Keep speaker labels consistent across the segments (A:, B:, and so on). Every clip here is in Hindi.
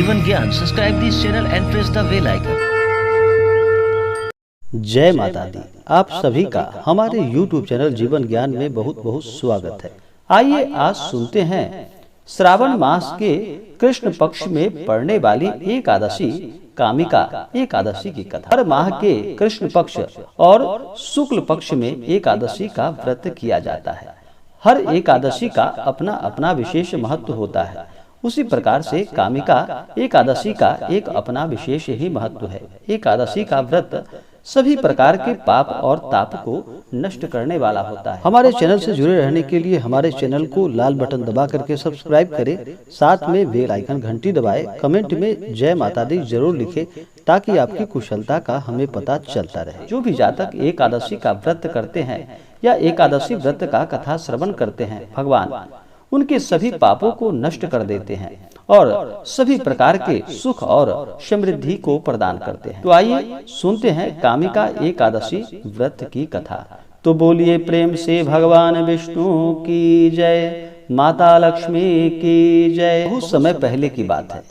A: जीवन ज्ञान, subscribe this channel and press the bell icon.
B: जय माता दी। आप सभी का हमारे YouTube चैनल जीवन ज्ञान में बहुत बहुत स्वागत है। आइए आज सुनते हैं श्रावण मास के कृष्ण पक्ष में पड़ने वाली एकादशी कामिका एकादशी की कथा। हर माह के कृष्ण पक्ष और शुक्ल पक्ष में एकादशी का व्रत किया जाता है। हर एकादशी का अपना अपना विशेष महत्व होता है। उसी प्रकार से कामिका एकादशी का एक अपना विशेष ही महत्व है। एकादशी का व्रत सभी प्रकार के पाप और ताप को नष्ट करने वाला होता है। हमारे चैनल से जुड़े रहने के लिए हमारे चैनल को लाल बटन दबा करके सब्सक्राइब करें, साथ में बेल आइकन घंटी दबाएं, कमेंट में जय माता दी जरूर लिखें ताकि आपकी कुशलता का हमें पता चलता रहे। जो भी जातक एकादशी का व्रत करते हैं या एकादशी व्रत का कथा श्रवण करते हैं, भगवान उनके सभी पापों को नष्ट कर देते हैं और सभी प्रकार के सुख और समृद्धि को प्रदान करते हैं। तो आइए सुनते हैं कामिका एकादशी व्रत की कथा। तो बोलिए प्रेम से भगवान विष्णु की जय, माता लक्ष्मी की जय। बहुत समय पहले की बात है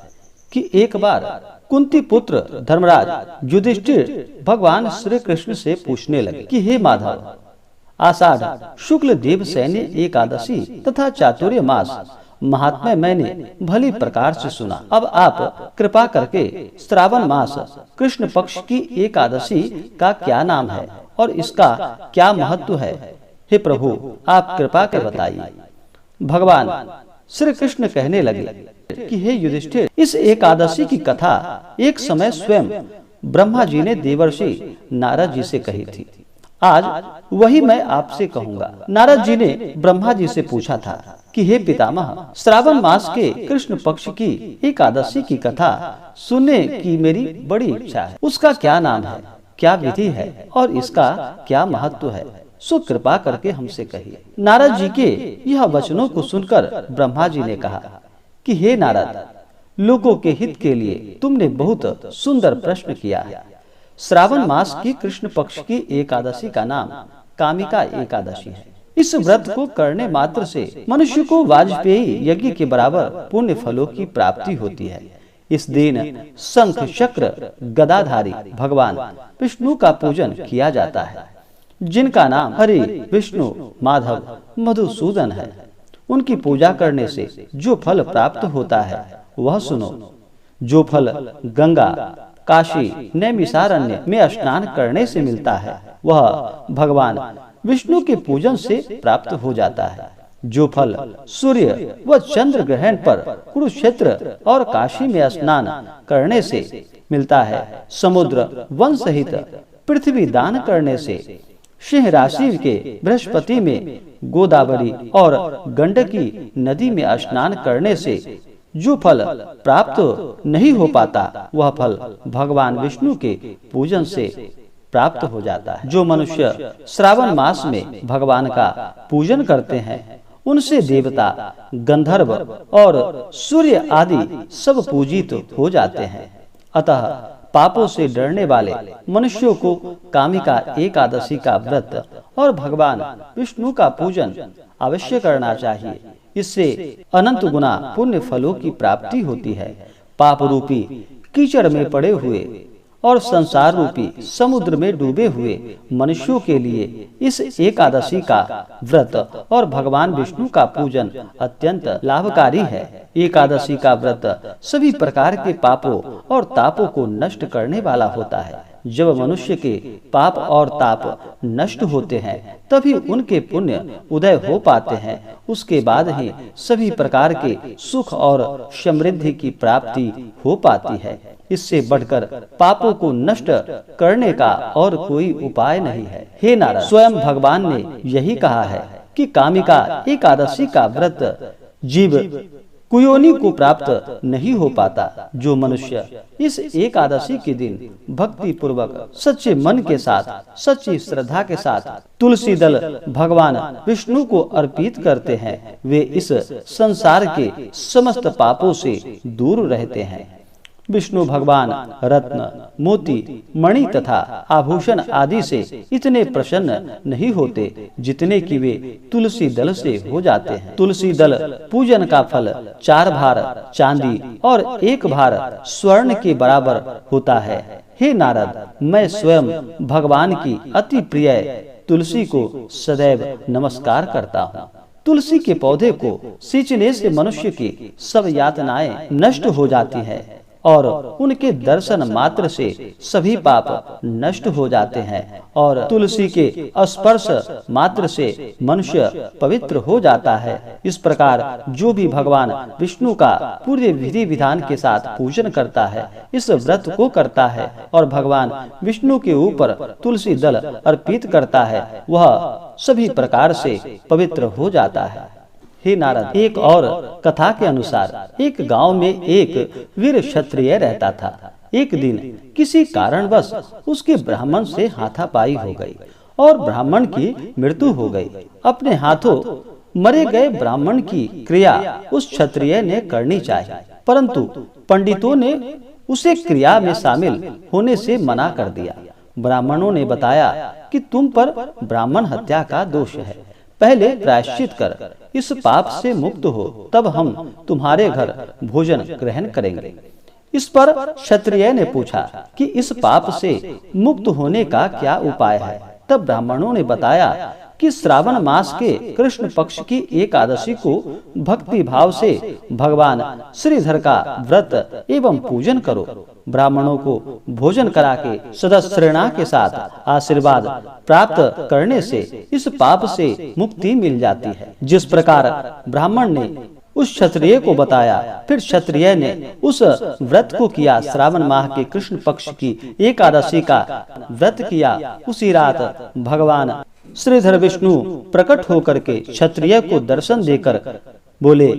B: कि एक बार कुंती पुत्र धर्मराज युधिष्ठिर भगवान श्री कृष्ण से पूछने लगे कि हे माधव, आषाढ़ शुक्ल देव सैन्य एकादशी तथा चातुर्य मास महात्म्य मैंने भली प्रकार से सुना। अब आप कृपा करके श्रावण मास कृष्ण पक्ष की एकादशी का क्या नाम है और इसका क्या महत्व है? हे प्रभु, आप कृपा कर बताइए। भगवान श्री कृष्ण कहने लगे कि हे युधिष्ठिर, इस एकादशी की कथा एक समय स्वयं ब्रह्मा जी ने देवर्षि नारद जी से कही थी। आज वही मैं आपसे कहूंगा। नारद जी ने ब्रह्मा जी से पूछा था कि हे पितामह, श्रावण मास के कृष्ण पक्ष की एकादशी की कथा सुनने की मेरी बड़ी इच्छा है। उसका क्या नाम है, क्या विधि है और इसका क्या महत्व है? सो कृपा करके हमसे कहिए। नारद जी के यह वचनों को सुनकर ब्रह्मा जी ने कहा कि हे नारद, लोगों के हित के लिए तुमने बहुत सुंदर प्रश्न किया है। श्रावण मास की कृष्ण पक्ष की एकादशी का नाम कामिका एकादशी है। इस व्रत को करने मात्र से मनुष्य को वाजपेयी यज्ञ के बराबर पुण्य फलों की प्राप्ति होती है। इस दिन शंख चक्र गदाधारी भगवान विष्णु का पूजन किया जाता है, जिनका नाम हरि विष्णु माधव मधुसूदन है। उनकी पूजा करने से जो फल प्राप्त होता है वह सुनो। जो फल गंगा, काशी, नैमिषारण्य में स्नान करने से मिलता है वह भगवान विष्णु के पूजन से प्राप्त हो जाता है। जो फल सूर्य व चंद्र ग्रहण पर कुरुक्षेत्र और काशी में स्नान करने से मिलता है, समुद्र वन सहित पृथ्वी दान करने से, सिंह राशि के बृहस्पति में गोदावरी और गंडकी नदी में स्नान करने से जो फल प्राप्त नहीं हो पाता वह फल भगवान विष्णु के पूजन से प्राप्त हो जाता है। जो मनुष्य श्रावण मास में भगवान का पूजन करते हैं उनसे देवता, गंधर्व और सूर्य आदि सब पूजित हो जाते हैं। अतः पापों से डरने वाले मनुष्यों को कामिका एकादशी का व्रत और भगवान विष्णु का पूजन अवश्य करना चाहिए। इससे अनंत गुना पुण्य फलों की प्राप्ति होती है। पाप रूपी कीचड़ में पड़े हुए और संसार रूपी समुद्र में डूबे हुए मनुष्यों के लिए इस एकादशी का व्रत और भगवान विष्णु का पूजन अत्यंत लाभकारी है। एकादशी का व्रत सभी प्रकार के पापों और तापों को नष्ट करने वाला होता है। जब मनुष्य के पाप और ताप नष्ट होते हैं तभी उनके पुण्य उदय हो पाते हैं। उसके बाद ही सभी प्रकार के सुख और समृद्धि की प्राप्ति हो पाती है। इससे बढ़कर पापों को नष्ट करने का और कोई उपाय नहीं है। हे नारद, स्वयं भगवान ने यही कहा है कि कामिका एकादशी का व्रत जीव कुयोनि को प्राप्त नहीं हो पाता। जो मनुष्य इस एकादशी के दिन भक्ति पूर्वक सच्चे मन के साथ, सच्ची श्रद्धा के साथ तुलसी दल भगवान विष्णु को अर्पित करते हैं वे इस संसार के समस्त पापों से दूर रहते हैं। विष्णु भगवान रत्न, मोती, मणि तथा आभूषण आदि से इतने प्रसन्न नहीं होते जितने कि वे तुलसी दल से हो जाते हैं। तुलसी दल पूजन का फल 4 भार चांदी और 1 भार स्वर्ण के बराबर होता है। हे नारद, मैं स्वयं भगवान की अति प्रिय तुलसी को सदैव नमस्कार करता हूँ। तुलसी के पौधे को सींचने से मनुष्य की सब यातनाएं नष्ट हो जाती हैं और उनके दर्शन मात्र से सभी पाप नष्ट हो जाते हैं और तुलसी के स्पर्श मात्र से मनुष्य पवित्र हो जाता है। इस प्रकार जो भी भगवान विष्णु का पूरे विधि विधान के साथ पूजन करता है, इस व्रत को करता है और भगवान विष्णु के ऊपर तुलसी दल अर्पित करता है, वह सभी प्रकार से पवित्र हो जाता है। हे नारद, एक और कथा के अनुसार एक गांव में एक वीर क्षत्रिय रहता था। एक दिन किसी कारणवश उसके ब्राह्मण से हाथापाई हो गई और ब्राह्मण की मृत्यु हो गई। अपने हाथों मरे गए ब्राह्मण की क्रिया उस क्षत्रिय ने करनी चाहिए, परंतु पंडितों ने उसे क्रिया में शामिल होने से मना कर दिया। ब्राह्मणों ने बताया कि तुम पर ब्राह्मण हत्या का दोष है, पहले प्रायश्चित कर इस पाप से मुक्त हो, तब हम तुम्हारे घर भोजन ग्रहण करेंगे। इस पर क्षत्रिय ने पूछा कि इस पाप से मुक्त होने का क्या उपाय है। तब ब्राह्मणों ने बताया कि श्रावण मास के कृष्ण पक्ष की एकादशी को भक्ति भाव से भगवान श्रीधर का व्रत एवं पूजन करो। ब्राह्मणों को भोजन करा के सदस्यता के साथ आशीर्वाद प्राप्त करने से इस पाप से मुक्ति मिल जाती है। जिस प्रकार ब्राह्मण ने उस क्षत्रिय को बताया, फिर क्षत्रिय ने उस व्रत को किया। श्रावण माह के कृष्ण पक्ष की एकादशी का व्रत किया। उसी रात भगवान श्रीधर विष्णु प्रकट होकर के क्षत्रिय को दर्शन देकर बोले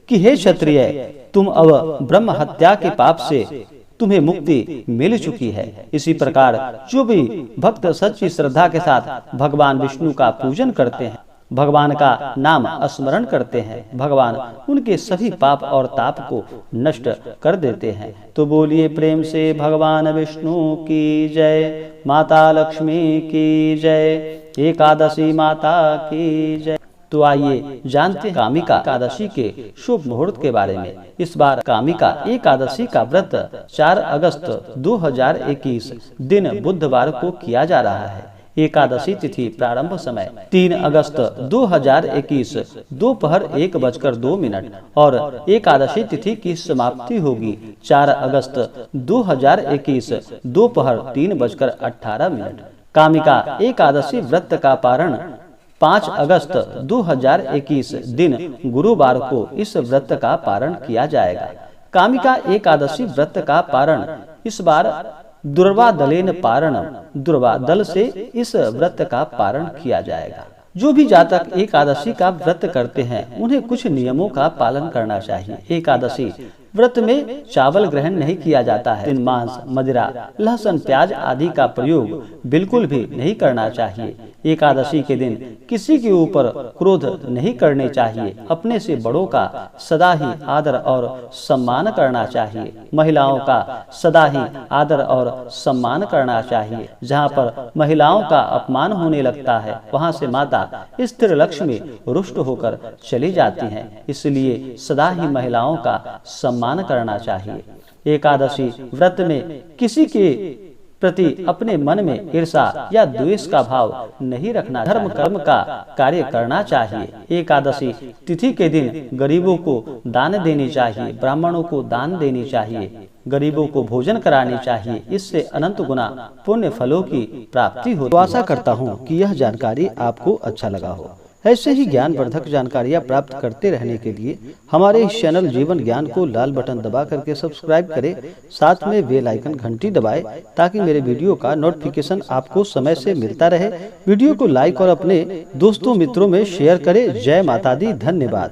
B: कि हे क्षत्रिय, तुम अब ब्रह्म हत्या के पाप से तुम्हें मुक्ति मिल चुकी है। इसी प्रकार जो भी भक्त सच्ची श्रद्धा के साथ भगवान विष्णु का पूजन करते हैं, भगवान का नाम स्मरण करते हैं, भगवान उनके सभी पाप और ताप को नष्ट कर देते हैं। तो बोलिए प्रेम से भगवान विष्णु की जय, माता लक्ष्मी की जय, एकादशी माता की जय। तो आइए जानते हैं कामिका एकादशी के शुभ मुहूर्त के बारे में। इस बार कामिका एकादशी का व्रत 4 अगस्त 2021 दिन बुधवार को किया जा रहा है। एकादशी तिथि प्रारंभ समय 3 अगस्त 2021 दोपहर 1:02 और एकादशी तिथि की समाप्ति होगी 4 अगस्त 2021 दोपहर 3:18। कामिका एकादशी व्रत का पारण 5 अगस्त 2021 दिन गुरुवार को इस व्रत का पारण किया जाएगा। कामिका एकादशी व्रत का पारण इस बार दुर्वा दलेन पारण, दुर्वा दल से इस व्रत का पारण किया जाएगा। जो भी जातक एकादशी का व्रत करते हैं उन्हें कुछ नियमों का पालन करना चाहिए। एकादशी व्रत में चावल ग्रहण नहीं किया जाता है। मांस, मदिरा, लहसुन, प्याज आदि का प्रयोग बिल्कुल भी नहीं करना चाहिए। एकादशी के दिन किसी के ऊपर क्रोध नहीं करने चाहिए। अपने से बड़ों का सदा ही आदर और सम्मान करना चाहिए। महिलाओं का सदा ही आदर और सम्मान करना चाहिए। जहाँ पर महिलाओं का अपमान होने लगता है, वहाँ से माता स्थिर लक्ष्मी रुष्ट होकर चली जाती हैं। इसलिए सदा ही महिलाओं का सम्मान करना चाहिए। एकादशी व्रत में किसी के प्रति अपने मन में ईर्ष्या या द्वेष का भाव नहीं रखना, धर्म कर्म का कार्य करना चाहिए। एकादशी तिथि के दिन गरीबों को दान देनी चाहिए, ब्राह्मणों को दान देनी चाहिए, गरीबों को भोजन करानी चाहिए। इससे अनंत गुना पुण्य फलों की प्राप्ति हो। तो आशा करता हूँ कि यह जानकारी आपको अच्छा लगा हो। ऐसे ही ज्ञानवर्धक जानकारियाँ प्राप्त करते रहने के लिए हमारे इस चैनल जीवन ज्ञान को लाल बटन दबा करके सब्सक्राइब करें, साथ में बेल आइकन घंटी दबाएं ताकि मेरे वीडियो का नोटिफिकेशन आपको समय से मिलता रहे। वीडियो को लाइक और अपने दोस्तों मित्रों में शेयर करें। जय माता दी, धन्यवाद।